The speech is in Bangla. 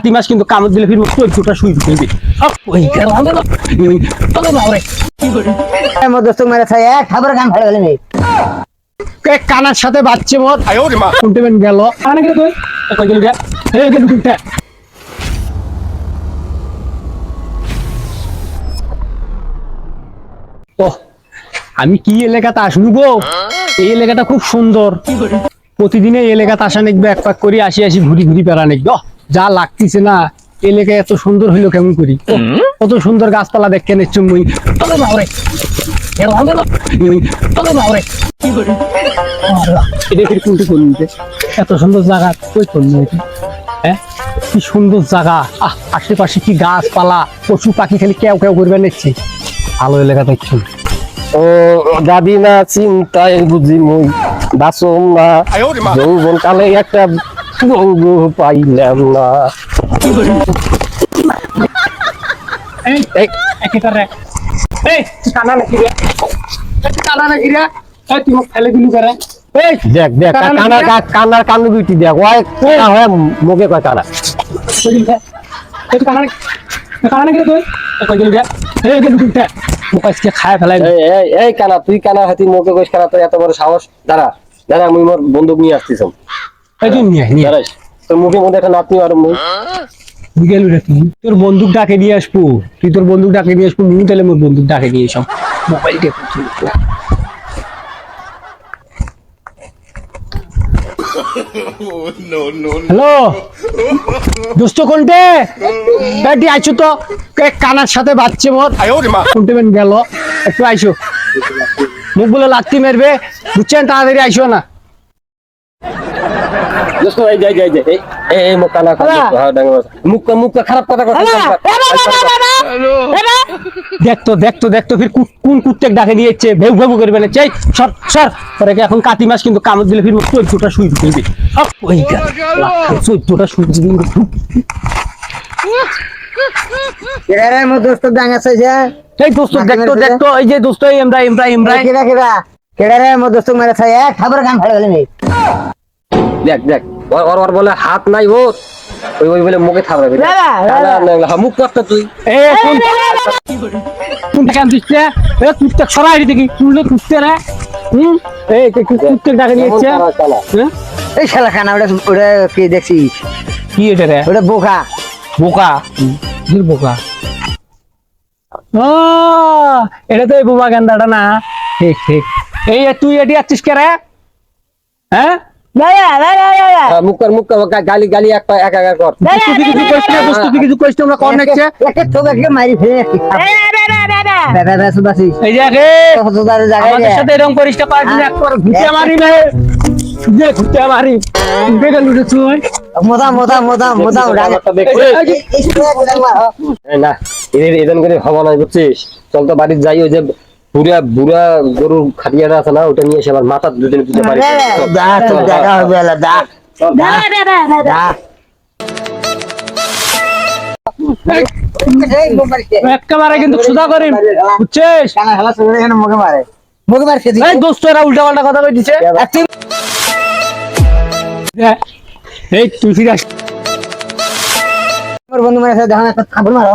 কাতি মাস কিন্তু কামড় দিলে ফিরবো তোর দুটা শুই ফেলবি কানার সাথে বাচ্চে মত শুনতেবেন গেল আমি কি এলাকাতে আসবো গো? এই এলাকাটা খুব সুন্দর, প্রতিদিনে এই এলাকাতে আসা নিকবে, এক পাক করি আসি আসি ঘুরি ঘুরি পেরা নিকবে। যা লাগতেছে না, এলাকা এত সুন্দর হইলো কেমন করি? কত সুন্দর গাছপালা দেখে নিচ্ছ মুই এত সুন্দর জায়গা কই করলো? হ্যাঁ, কি সুন্দর জায়গা, আশেপাশে কি গাছপালা, পশু পাখি খালি কেউ কেউ করবে নিচ্ছে। ভালো এলাকা দেখছি। ও দাদি না চিন্তায় বুঝি মুই বাসম না, যৌবন কালে একটা বঙ্গ পাইলাম না। দেখ দেখ কানার কান্নু দুইটি দেখ, মুখে কয় কানা। খায় ফেলাই এই কানা, তুই কানা হাতি মুখে কইস কানা, তোর এত বড় সাহস? দাঁড়া দাঁড়া, মুই মোর বন্দুক নিয়ে আসতেছিলাম। তোর মুখের মধ্যে একটা নাতনি আর মুই গেল রে, তুই তোর বন্দুক ডাকে নিয়ে আসবো, তুই তোর বন্দুক ডাকে নিয়ে আসবো, মুই তাহলে মোর বন্দুক ডাকে নিয়ে এসব মোবাইল হ্যালো দোস্ত, কোনটে ব্যাটি আইছো তো? কানার সাথে বাচ্চে মোর কোনটে বেন গেল, একটু আইসো, মুখ বলে লাত্তি মেরবে, বুঝছেন? তাড়াতাড়ি আইসো না। দেখতো দেখতো দেখতো ফির কোন কুত্তে ডাকে নিয়েছে, ভেউ ভেউ করবে না। চাই সর সর, পরে এখন কাতি মাস কিন্তু কামড় দিলে ফির চোদ্দটা শুই ফেলবি, চোদ্দটা শুই দোস্ত ডাঙা চাইছে। এই দোস্ত দেখতো দেখতো, এই যে দোস্ত দোস্ত মারা চাই খাবার গান ভালো গেলে নেই। দেখ দেখ, ওর বলে হাত নাই, ওই ওই বলে মুখে থাপড়াবে, মুখ করতে তুই সরাই দেখি তুললে কুত্তে রে, কুত্তে ডাকে নিয়েছে। এই শালা খানা ওটা ওটা কি দেখছিস? কি এটা রে? ওটা বোকা বোকা বোকা, ও এটা তো এই বোবা গেন্দাটা না? ঠিক ঠিক। এই তুই এটি আসছিস কে রে? হ্যাঁ মুখ কর, মুখ কর, গালি গালি এক এক কর। কিছু কইছ তোমরা কোন নেছে? মারি ফেলে এই জায়গায় আমাদের সাথে এরকম করিস না, পারবি না, একবার ঘুরতে মারি না, ঘুরতে মারি মোদা মোদা মোদা মোদা না, এদের করে হবা নাই, বুঝছিস? চল তো বাড়ির যাই, ওই যে বুড়া বুড়া গরুর খাটিয়াটা আছে না, ওটা নিয়ে এসে আবার মাথা দুদিন দিতে পারি। একেবারে কিন্তু সুদা করি, বুঝছিস? মুখে মারে, মুখে মারে। এই দোস্ত এরা উল্টা পাল্টা কথা কই দিছে। এই তুই ফিরে আস, বন্ধু মারে দেখা একটা থাপড় মারো।